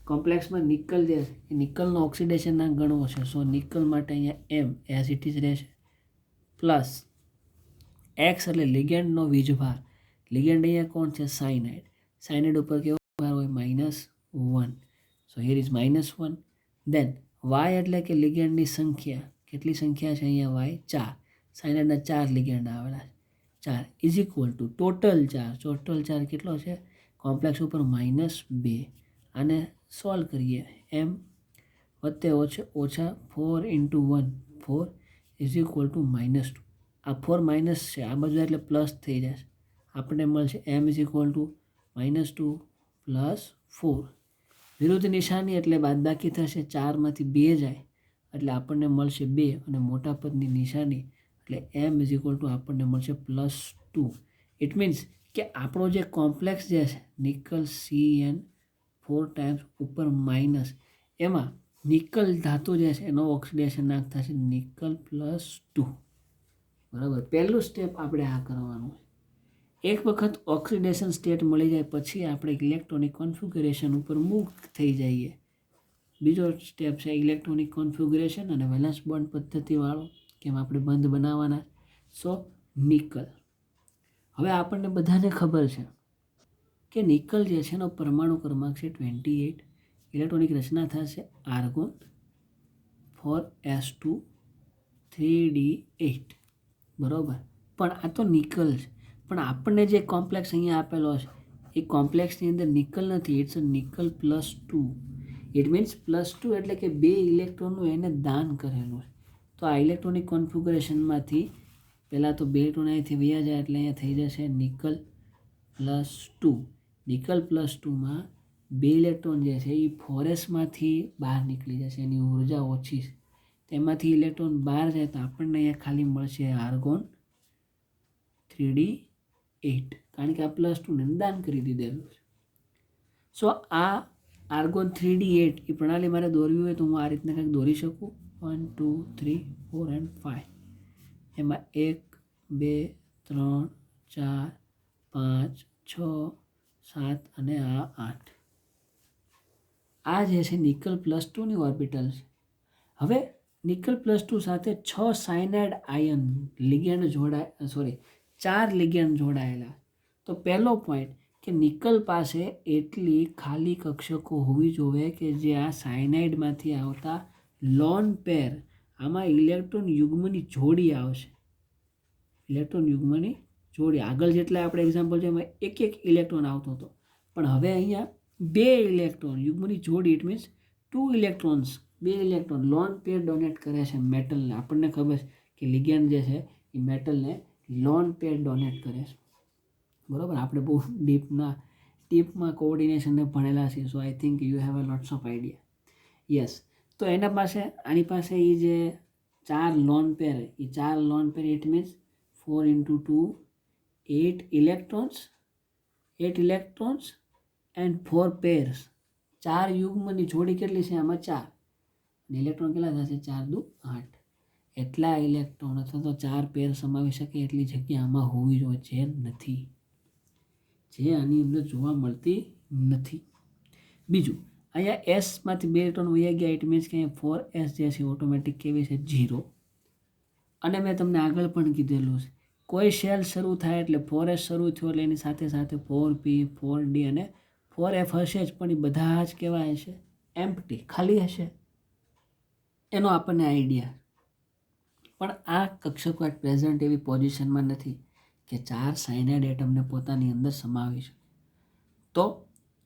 કોમ્પ્લેક્સમાં નિકલ જે છે એ નિકલનો ઓક્સિડેશન આંક ગણવો છે. સો નિકલ માટે અહીંયા એમ એઝ ઇટ ઇઝ રહેશે, પ્લસ એક્સ એટલે લિગેન્ડનો વીજભાર. લિગેન્ડ અહીંયા કોણ છે? સાયનાઇડ. સાયનાઇડ ઉપર કેવો ભાર હોય? -1. So here is -1. Then why એટલે કે લિગેન્ડની સંખ્યા. કેટલી સંખ્યા છે અહીંયા? વાય 4. સાયનાઇડના 4 લિગેન્ડ આવેલા છે, 4 is equal to total charge. Total charge કેટલો છે? કોમ્પ્લેક્સ ઉપર -2. આને સોલ્વ કરીએ. એમ વત્તે ઓછા 4 × 1, 4 ઇઝ ઇક્વલ ટુ -2. આ 4 માઇનસ છે, આ બાજુ એટલે પ્લસ થઈ જશે. આપણને મળશે એમ ઇઝ ઇક્વલ ટુ -2 પ્લસ 4. વિરુદ્ધ નિશાની એટલે બાદબાકી થશે, 4માંથી 2 જાય એટલે આપણને મળશે 2, અને મોટા પદની નિશાની એટલે એમ ઇઝ ઇક્વલ ટુ આપણને મળશે +2. ઇટ મીન્સ કે આપણો જે કોમ્પ્લેક્સ જે છે નિકલ CN4 ટાઈમ્સ ઉપર માઇનસ, એમાં નિકલ ધાતુ જે છે એનો ઓક્સિડેશન આંક થશે નિકલ +2, બરાબર. પહેલું સ્ટેપ આપણે આ કરવાનું છે. એક વખત ઓક્સિડેશન સ્ટેટ મળી જાય પછી આપણે ઇલેક્ટ્રોનિક કોન્ફિગરેશન ઉપર મૂવ થઈ જઈએ. બીજો સ્ટેપ છે ઇલેક્ટ્રોનિક કોન્ફિગરેશન અને વેલેન્સ બોન્ડ પદ્ધતિવાળો, કેમ આપણે બંધ બનાવવાના. સો નિકલ, હવે આપણને બધાને ખબર છે કે નિકલ જે છે એનો પરમાણુ ક્રમાંક છે 28. ઇલેક્ટ્રોનિક રચના થશે આર્ગોન 4s2 3d8, બરાબર. પણ આ તો નિકલ છે, પણ આપણને જે કોમ્પ્લેક્સ અહીંયા આપેલો છે એ કોમ્પ્લેક્સની અંદર નિકલ નથી, ઇટ્સ નિકલ +2. ઇટ મીન્સ +2 એટલે કે 2 ઇલેક્ટ્રોનનું એને દાન કરેલું છે. તો આ ઇલેક્ટ્રોનિક કોન્ફિગરેશનમાંથી પહેલાં તો 2 ઇલેક્ટ્રોન અહીંથી વયા જાય એટલે અહીંયા થઈ જશે નિકલ +2. નિકલ +2માં 2 ઇલેક્ટ્રોન જે છે એ ફોરેસમાંથી બહાર નીકળી જશે, એની ઉર્જા ઓછી છે. તેમાંથી ઇલેક્ટ્રોન બહાર જાય તો આપણને અહીંયા ખાલી મળશે આર્ગોન 3d8, કારણ કે આ +2ને દાન કરી દીધેલું છે. સો આ આર્ગોન 3d8 એ પ્રણાલી મારે દોરવી હોય તો હું આ રીતના કંઈક દોરી શકું. 1 2 3 4 and 5. એમાં 1 2 3 4 5 6 7 અને આ 8. આ જે છે નિકલ +2ની ઓર્બિટલ છે. હવે નિકલ +2 સાથે 6 સાયનાઇડ આયન લિગેન્ડ જોડાય, 4 લિગેન્ડ જોડાયેલા. તો પહેલો પોઈન્ટ કે નિકલ પાસે એટલી ખાલી કક્ષકો હોવી જોઈએ કે જે આ સાયનાઇડમાંથી આવતા લોન પેર, આમાં ઇલેક્ટ્રોન યુગ્મની જોડી આવશે. ઇલેક્ટ્રોન યુગ્મની જોડી આગળ જેટલા આપણે એક્ઝામ્પલ છે એમાં એક ઇલેક્ટ્રોન આવતો હતો, પણ હવે અહીંયા 2 ઇલેક્ટ્રોન યુગ્મની જોડી. It means 2 electrons, 2 electron lone pair donate કરે છે મેટલને. આપણને ખબર છે કે લિગેન્ડ જે છે એ મેટલને લોન પેર ડોનેટ કરે છે, બરાબર. આપણે બહુ ડીપમાં કોઓર્ડિનેશનને ભણેલા છીએ, so I think you have a lots of idea. Yes, તો એના પાસે, આની પાસે એ જે 4 લોન પેર, એ 4 lone pair, it means 4 × 2 8 electrons and 4 pairs. 4 યુગ્મની જોડી કેટલી છે આમાં? 4. અને ઇલેક્ટ્રોન કેટલા થશે? 4 દુ 8. એટલા ઇલેક્ટ્રોન અથવા તો 4 પેર સમાવી શકે એટલી જગ્યા આમાં હોવી જોઈએ, જે નથી, જે આની અંદર જોવા મળતી નથી. બીજું, અહીંયા એસમાંથી 2 ઇલેક્ટ્રોન વહી ગયા, ઇટ મીન્સ કે અહીંયા 4s જે છે ઓટોમેટિક કેવી છે? 0. અને મેં તમને આગળ પણ કીધેલું છે, કોઈ શેલ શરૂ થાય એટલે 4s શરૂ થયો એટલે એની સાથે સાથે 4p 4d અને 4f હશે જ, પણ એ બધા જ કેવા હશે? એમ્પ્ટી, ખાલી હશે. એનો આપણને આઈડિયા. પણ આ કક્ષકો એટ પ્રેઝન્ટ એવી પોઝિશનમાં નથી કે 4 સાયનાઇડ એટમને પોતાની અંદર સમાવી શકે. તો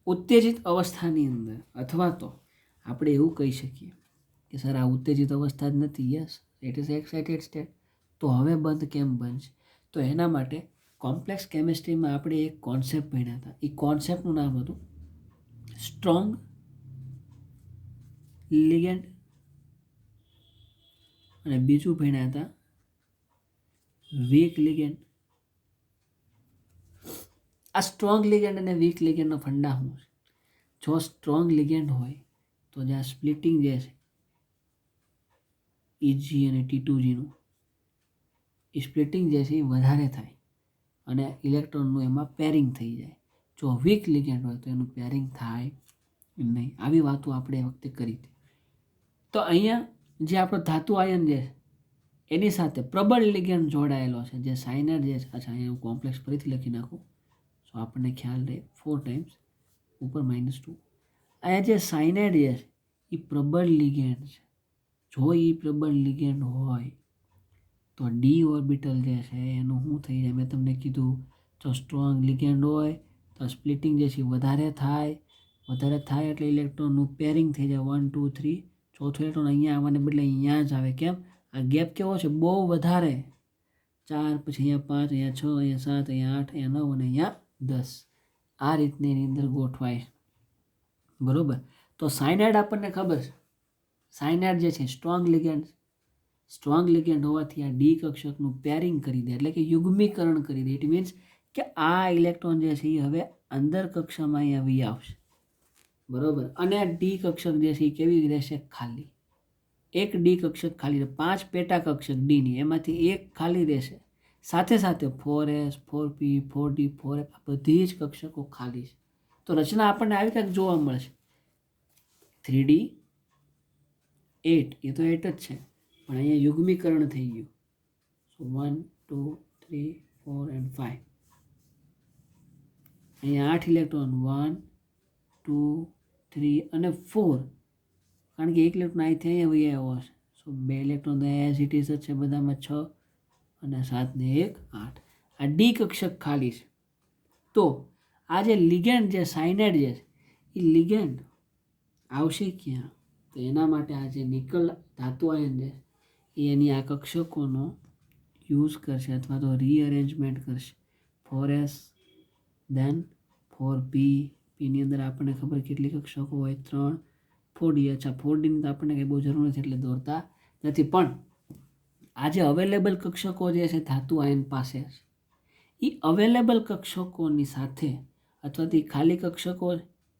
ઉત્તેજિત અવસ્થાની અંદર, અથવા તો આપણે એવું કહી શકીએ કે સર આ ઉત્તેજિત અવસ્થા જ નથી. Yes, it is excited state. તો હવે બંધ કેમ બનશે? તો એના માટે કોમ્પ્લેક્સ કેમિસ્ટ્રીમાં આપણે એક કોન્સેપ્ટ ભણ્યા હતા. એ કોન્સેપ્ટનું નામ હતું સ્ટ્રોંગ લિગેન્ડ, અને બીજું ભણ્યા હતા વીક લિગેન્ડ. આ સ્ટ્રોંગ લિગેન્ડ અને વીક લિગેન્ડનો ફંડા શું છે? જો સ્ટ્રોંગ લિગેન્ડ હોય તો જ્યાં સ્પ્લિટિંગ જે છે EG અને T2Gનું, એ સ્પ્લિટિંગ જે છે એ વધારે થાય અને ઇલેક્ટ્રોનનું એમાં પેરિંગ થઈ જાય. જો વીક લિગેન્ડ હોય તો એનું પેરિંગ થાય નહીં. આવી વાતો આપણે એ વખતે કરી હતી. તો અહીંયા જે આપણો ધાતુ આયન જે છે એની સાથે પ્રબળ લિગેન્ડ જોડાયેલો છે, જે સાયનાઇડ જે છે. અચ્છા, અહીંયા હું કોમ્પ્લેક્સ ફરીથી લખી નાખું સો આપણને ખ્યાલ રહે. 4 ટાઈમ્સ ઉપર -2. અહીંયા જે સાયનાઇડ જે છે એ પ્રબળ લિગેન્ડ છે. જો એ પ્રબળ લિગેન્ડ હોય તો ડી ઓર્બિટલ જે છે એનું શું થઈ જાય? મેં તમને કીધું, જો સ્ટ્રોંગ લિગેન્ડ હોય તો સ્પ્લિટિંગ જે છે વધારે થાય એટલે ઇલેક્ટ્રોનનું પેરિંગ થઈ જાય. 1 2 3, ચોથો ઇલેક્ટ્રોન અહીંયા આવવાને બદલે અહીંયા જ આવે. કેમ? આ ગેપ કેવો છે? બહુ વધારે. 4, પછી અહીંયા 5, અહીંયા 6, અહીંયા 7, અહીંયા 8, અહીંયા 9 અને અહીંયા 10. આ રીતની એની અંદર ગોઠવાય, બરોબર. તો સાયનાઇડ આપણને ખબર છે, સાયનાઇડ જે છે સ્ટ્રોંગ લિગેન્ડ હોવાથી આ ડી કક્ષકનું પેરિંગ કરી દે, એટલે કે યુગ્મીકરણ કરી દે. ઇટ મીન્સ કે આ ઇલેક્ટ્રોન જે છે એ હવે અંદર કક્ષામાં અહીંયા વી આવશે, બરોબર. અને આ ડી કક્ષક જે છે એ કેવી રહેશે? ખાલી. એક ડી કક્ષક ખાલી, 5 પેટા કક્ષક ડીની, એમાંથી એક ખાલી રહેશે. સાથે સાથે 4s 4p 4d 4f બધી જ કક્ષકો ખાલી છે. તો રચના આપણને આવી કંઈક જોવા મળશે. 3d 8, એ તો 8 જ છે, પણ અહીંયા યુગ્મીકરણ થઈ ગયું. સો 1 2 3 4 and 5. અહીંયા 8 ઇલેક્ટ્રોન 1 2 3 અને 4, કારણ કે એક ઇલેક્ટ્રોન અહીંથી અહીંયા વહી આવ્યો હશે. સો 2 ઇલેક્ટ્રોન એઝ ઇટ ઇઝ જ છે બધામાં, 6 અને 7 ને 1 8. આ ડી કક્ષક ખાલી છે. તો આ જે લિગેન્ડ જે સાયનાઇડ જે છે એ લિગેન્ડ આવશે ક્યાં? તો એના માટે આ જે નિકલ ધાતુ આયન છે એ એની આ કક્ષકોનો યુઝ કરશે અથવા તો રીઅરેન્જમેન્ટ કરશે. 4s દેન 4p. પીની અંદર આપણને ખબર કેટલી કક્ષકો હોય? 3. 4d. અચ્છા 4dની તો આપણને કંઈ બહુ જરૂર નથી એટલે દોરતા નથી. પણ આ જે અવેલેબલ કક્ષકો જે છે ધાતુ આયન પાસે એ અવેલેબલ કક્ષકોની સાથે અથવા તો ખાલી કક્ષકો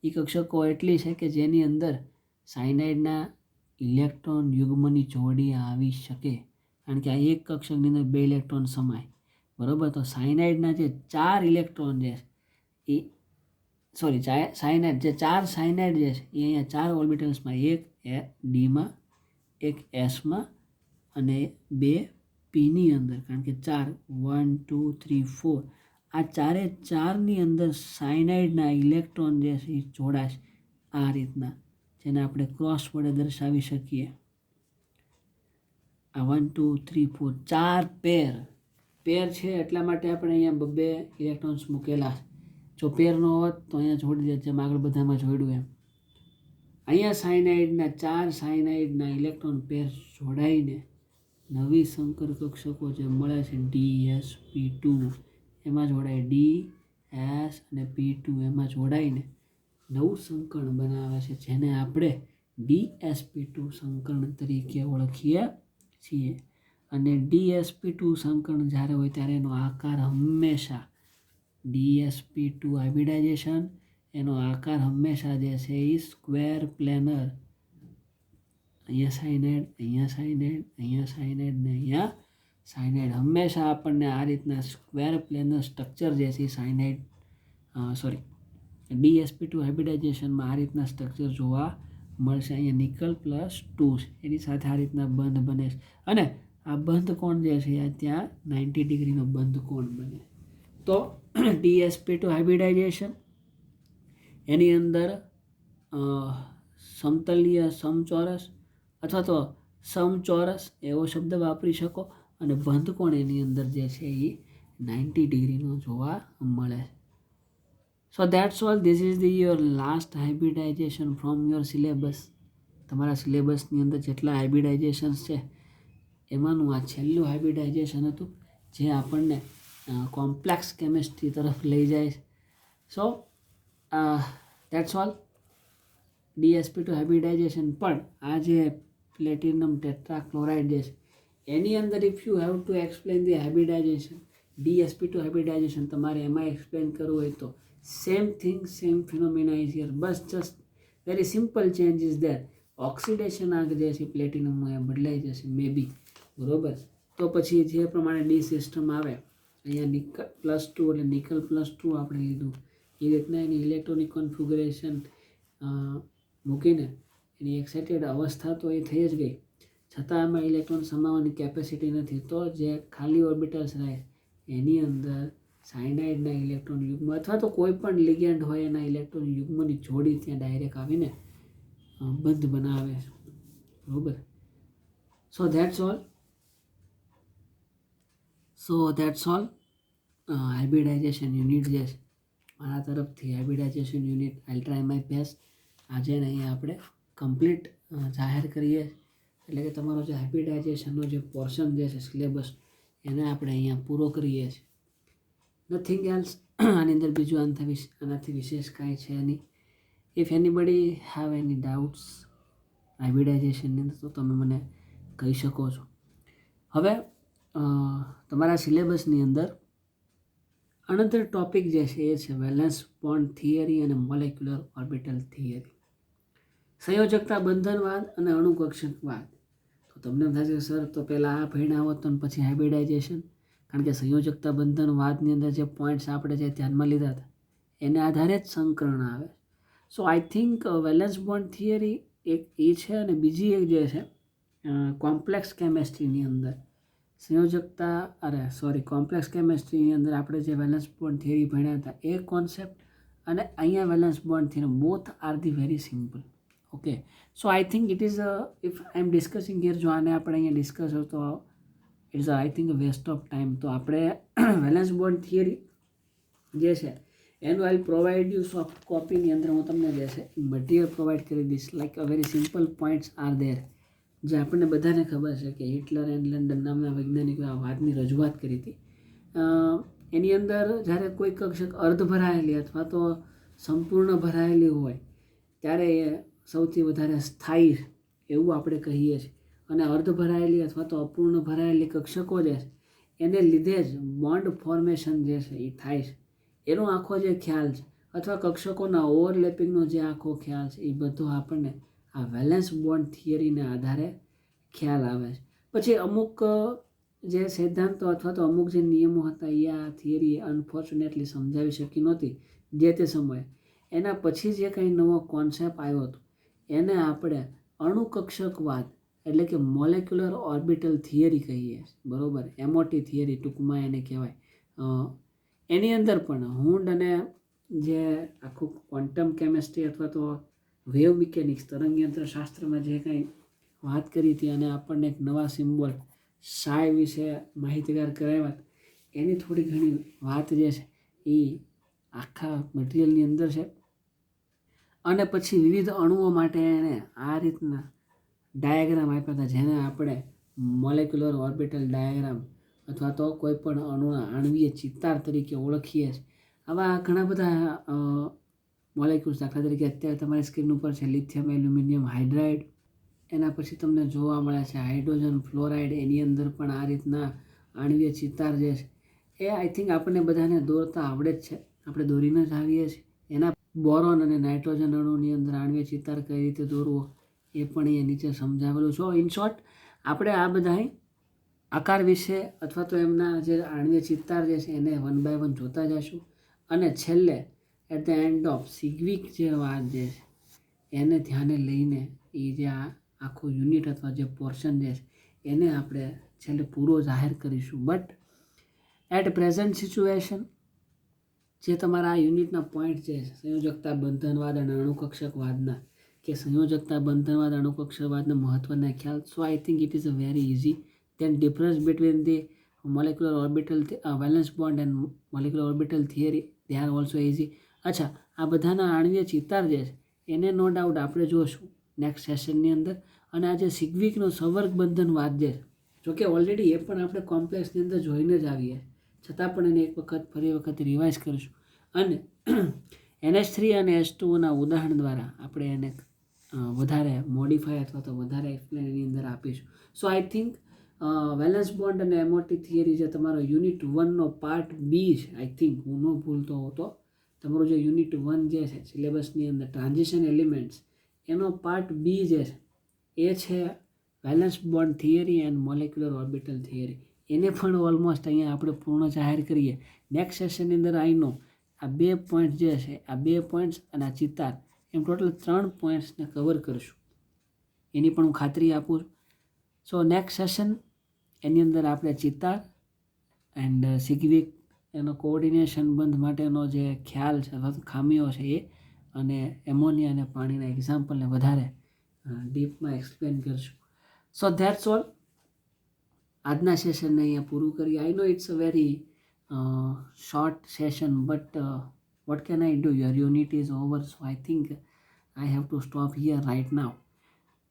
એ કક્ષકો એટલી છે કે જેની અંદર સાયનાઇડના ઇલેક્ટ્રોન યુગ્મની જોડી આવી શકે. કારણ કે આ એક કક્ષકની અંદર 2 ઇલેક્ટ્રોન સમાય, બરાબર. તો સાયનાઇડના જે 4 ઇલેક્ટ્રોન જે એ સાયનાઇડ જે 4 સાયનાઇડ જે છે એ અહીંયા 4 ઓર્બિટલ્સમાં, એક ડીમાં, એક એસમાં અને 2 પીની અંદર. કારણ કે 4 1 2 3 4 આ 4ની અંદર સાયનાઇડના ઇલેક્ટ્રોન જે છે એ જોડાશે આ રીતના, જેને આપણે ક્રોસ વડે દર્શાવી શકીએ. આ 1 2 3 4 પેર છે એટલા માટે આપણે અહીંયા 2 ઇલેક્ટ્રોન્સ મૂકેલા. જો પેર ન હોત તો અહીંયા જોડી દે, જેમ આગળ બધામાં જોડ્યું એમ. અહીંયા સાયનાઇડના 4 સાયનાઇડના ઇલેક્ટ્રોન પેર જોડાઈને નવી સંકર કક્ષકો જે મળે છે DsP2 એમાં જોડાય, DS અને P2 એમાં જોડાઈને નવું સંકરણ બનાવે છે, જેને આપણે DsP2 સંકરણ તરીકે ઓળખીએ છીએ. અને DsP2 સંકરણ જ્યારે હોય ત્યારે એનો આકાર હંમેશા DsP2 હાઇબ્રિડાઇઝેશન એનો આકાર હંમેશા જે છે એ સ્ક્વેર પ્લેનર. અહીંયા સાયનાઇડ, અહીંયા સાયનાઇડ, અહીંયા સાયનાઇડ ને અહીંયા સાયનાઇડ. હંમેશા આપણને આ રીતના સ્ક્વેર પ્લેનર સ્ટ્રક્ચર જે છે સાયનાઇડ DsP2 હાઇબ્રિડાઇઝેશનમાં આ રીતના સ્ટ્રક્ચર જોવા મળશે. અહીંયા નિકલ +2 એની સાથે આ રીતના બંધ બને છે અને આ બંધ કોણ જે છે ત્યાં 90 ડિગ્રીનો બંધ કોણ બને. તો DsP2 હાઇબ્રિડાઇઝેશન એની અંદર સમતલીય સમચોરસ અથવા તો સમચોરસ એવો શબ્દ વાપરી શકો અને બંધ કોણ એની અંદર જે છે એ 90 ડિગ્રીનો જોવા મળે. સો that's all. This is your last hybridisation from your syllabus. તમારા સિલેબસની અંદર જેટલા હાઇબ્રિડાઇઝેશન્સ છે એમાંનું આ છેલ્લું હાઇબ્રિડાઇઝેશન હતું જે આપણને કોમ્પ્લેક્સ કેમિસ્ટ્રી તરફ લઈ જાય. So that's all. DsP2 hybridisation. પણ આ જે પ્લેટિનમ ટેટ્રાક્લોરાઇડ જે છે એની અંદર if you have to explain the hybridisation, DsP2 hybridisation તમારે એમાં એક્સપ્લેન કરવું હોય તો same thing, same phenomena is here. બસ just very simple change is there. Oxidation આંક જે છે પ્લેટિનમમાં એ બદલાઈ જશે મે બી, બરોબર. તો પછી જે પ્રમાણે ડી સિસ્ટમ આવે, અહીંયા નિકલ +2 એટલે નિકલ +2 આપણે લીધું, એ રીતના એની ઇલેક્ટ્રોનિક કોન્ફિગ્યુરેશન મૂકીને એની એક્સાઇટેડ અવસ્થા તો એ થઈ જ ગઈ, છતાં એમાં ઇલેક્ટ્રોન સમાવવાની કેપેસિટી નથી. તો જે ખાલી ઓર્બિટલ્સ રહે એની અંદર સાયનાઇડના ઇલેક્ટ્રોન યુગ્મ અથવા તો કોઈ પણ લિગેન્ડ હોય એના ઇલેક્ટ્રોન યુગ્મની જોડી ત્યાં ડાયરેક્ટ આવીને બંધ બનાવે છે, બરોબર. સો ધેટ્સ ઓલ. હાઇબ્રિડાઇઝેશન યુનિટ જે છે મારા તરફથી hybridisation unit I try my best આજે અહીંયા આપણે કમ્પ્લીટ જાહેર કરીએ. એટલે કે તમારો જે હાઇબ્રિડાઇઝેશનનો જે પોર્શન જે છે સિલેબસ એને આપણે અહીંયા પૂરો કરીએ છીએ. Nothing else. આની અંદર બીજું આનાથી વિશેષ કાંઈ છે નહીં. If anybody have any doubts હાઇબ્રિડાઇઝેશનની અંદર તો તમે મને કહી શકો છો. હવે તમારા સિલેબસની અંદર અનધર ટોપિક જે છે એ છે વેલેન્સ બોન્ડ થિયરી અને મોલેક્યુલર ઓર્બિટલ થિયરી. સંયોજકતા બંધનવાદ અને અણુકક્ષકવાદ. તો તમને એમ થશે સર તો પહેલાં આ ભણ્યા હોત તો પછી હાઇબ્રિડાઇઝેશન, કારણ કે સંયોજકતા બંધનવાદની અંદર જે પોઈન્ટ્સ આપણે જે ધ્યાનમાં લીધા હતા એને આધારે જ સંકરણ આવે. So I think valence bond theory એક એ છે અને બીજી એક જે છે કોમ્પ્લેક્સ કેમેસ્ટ્રીની અંદર કોમ્પ્લેક્સ કેમેસ્ટ્રીની અંદર આપણે જે વેલેન્સ બોન્ડ થિયરી ભણ્યા હતા એ કોન્સેપ્ટ અને અહીંયા valence bond theory both are the very simple. Okay. So I think it is if I am discussing here, જો આને આપણે અહીંયા ડિસ્કસ તો it's I think waste of time. તો આપણે વેલેન્સ બોન્ડ થિયરી જે છે એનું આઈ પ્રોવાઈડ યુ સોફ્ટ કોપીની અંદર હું તમને જે છે મટીરિયલ પ્રોવાઈડ કરી દઈશ. Like a very simple points are there, જે આપણને બધાને ખબર છે કે હિટલર એન્ડ લંડન નામના વૈજ્ઞાનિકોએ આ વાતની રજૂઆત કરી હતી. એની અંદર જ્યારે કોઈ કક્ષક અર્ધ ભરાયેલી અથવા તો સંપૂર્ણ ભરાયેલી હોય ત્યારે એ સૌથી વધારે સ્થાયી એવું આપણે કહીએ છીએ. અને અર્ધ ભરાયેલી અથવા તો અપૂર્ણ ભરાયેલી કક્ષકો જે છે એને લીધે જ બોન્ડ ફોર્મેશન જે છે એ થાય છે. એનો આખો જે ખ્યાલ છે અથવા કક્ષકોના ઓવરલેપિંગનો જે આખો ખ્યાલ છે એ બધો આપણને આ વેલેન્સ બોન્ડ થિયરીને આધારે ખ્યાલ આવે છે. પછી અમુક જે સિદ્ધાંતો અથવા તો અમુક જે નિયમો હતા એ આ થિયરી અનફોર્ચ્યુનેટલી સમજાવી શકી નહોતી જે તે સમયે. એના પછી જે કંઈ નવો કોન્સેપ્ટ આવ્યો હતો એને આપણે અણુકક્ષકવાદ એટલે કે મોલેક્યુલર ઓર્બિટલ થિયરી કહીએ, બરોબર, એમઓટી થિયરી ટૂંકમાં એને કહેવાય. એની અંદર પણ હુન્ડ અને જે આખું ક્વોન્ટમ કેમેસ્ટ્રી અથવા તો વેવ મિકેનિક્સ તરંગયંત્ર શાસ્ત્રમાં જે કંઈ વાત કરી હતી અને આપણને એક નવા સિમ્બોલ સાય વિશે માહિતગાર કરાવ્યા, એની થોડી ઘણી વાત જે છે એ આખા મટીરિયલની અંદર છે. અને પછી વિવિધ અણુઓ માટે એને આ રીતના ડાયાગ્રામ આપ્યા હતા જેને આપણે મોલેક્યુલર ઓર્બિટલ ડાયાગ્રામ અથવા તો કોઈ પણ અણુના આણ્વીય ચિત્તાર તરીકે ઓળખીએ છીએ. આવા ઘણા બધા મોલેક્યુલ્સ, દાખલા તરીકે અત્યારે તમારી સ્ક્રીન ઉપર છે લિથિયમ એલ્યુમિનિયમ હાઇડ્રાઇડ. એના પછી તમને જોવા મળે છે હાઇડ્રોજન ફ્લોરાઇડ. એની અંદર પણ આ રીતના આણ્વીય ચિત્તાર જે છે એ આઈ થિંક આપણને બધાને દોરતા આવડે જ છે, આપણે દોરીને જ આવીએ છીએ. એના બોરોન અને નાઇટ્રોજન અણુની અંદર આણ્વીય ચિત્તાર કઈ રીતે દોરવો એ પણ એ નીચે સમજાવેલું છે. ઇન શોર્ટ આપણે આ બધા આકાર વિશે અથવા તો એમના જે આણ્વીય ચિત્તાર જે છે એને વન બાય વન જોતા જઈશું. અને છેલ્લે એટ ધ એન્ડ ઓફ સિગ્વિક જે વાત જે છે એને ધ્યાને લઈને એ જે આ આખું યુનિટ અથવા જે પોર્શન જે છે એને આપણે છેલ્લે પૂરો જાહેર કરીશું. બટ એટ પ્રેઝન્ટ સિચ્યુએશન જે તમારા આ યુનિટના પોઈન્ટ છે સંયોજકતા બંધનવાદ અને અણુકક્ષકવાદના કે સંયોજકતા બંધનવાદ અણુકક્ષકવાદના મહત્વના ખ્યાલ. So I think it is a very easy. then difference between the molecular orbital valence bond and molecular orbital theory, they are also easy. અચ્છા, આ બધાના આણ્વીય ચિત્તાર જે છે એને નો ડાઉટ આપણે જોશું નેક્સ્ટ સેશનની અંદર. અને આ જે સિગ્વિકનો સંવર્ગ બંધનવાદ જે છે, જોકે ઓલરેડી એ પણ આપણે કોમ્પ્લેક્સની અંદર જોઈને જ આવીએ, છતાં પણ એને એક વખત ફરી વખત રિવાઇઝ કરીશું. અને NH3 અને H2ઓના ઉદાહરણ દ્વારા આપણે એને વધારે મોડિફાય અથવા તો વધારે એક્સપ્લેન એની અંદર આપીશું. સો આઈ થિંક વેલેન્સ બોન્ડ અને એમઓટી થિયરી જે તમારો યુનિટ 1નો પાર્ટ બી છે, આઈ થિંક હું ન ભૂલતો હતો, તમારું જે યુનિટ 1 જે છે સિલેબસની અંદર ટ્રાન્ઝિશન એલિમેન્ટ્સ, એનો પાર્ટ બી જે છે એ છે valence bond theory and molecular orbital theory. એને પણ ઓલમોસ્ટ અહીંયા આપણે પૂર્ણ જાહેર કરીએ. નેક્સ્ટ સેશનની અંદર આઈનો આ 2 પોઈન્ટ જે છે, આ 2 પોઈન્ટ્સ અને આ ચિત્તાર, એમ ટોટલ 3 પોઈન્ટ્સને કવર કરીશું, એની પણ હું ખાતરી આપું છું. સો નેક્સ્ટ સેશન એની અંદર આપણે ચિત્તાર એન્ડ સિગ્વિક એનો કોઓર્ડિનેશન બંધ માટેનો જે ખ્યાલ છે અથવા તો ખામીઓ છે એ, અને એમોનિયા અને પાણીના એક્ઝામ્પલને વધારે ડીપમાં એક્સપ્લેન કરશું. So that's all. આજના સેશનને અહીંયા પૂરું કરીએ. I know it's a very short session, but what can I do? Your unit is over, so I think I have to stop here right now.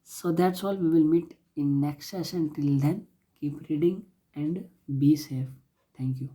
So that's all. We will meet in next session. Till then, keep reading and be safe. Thank you.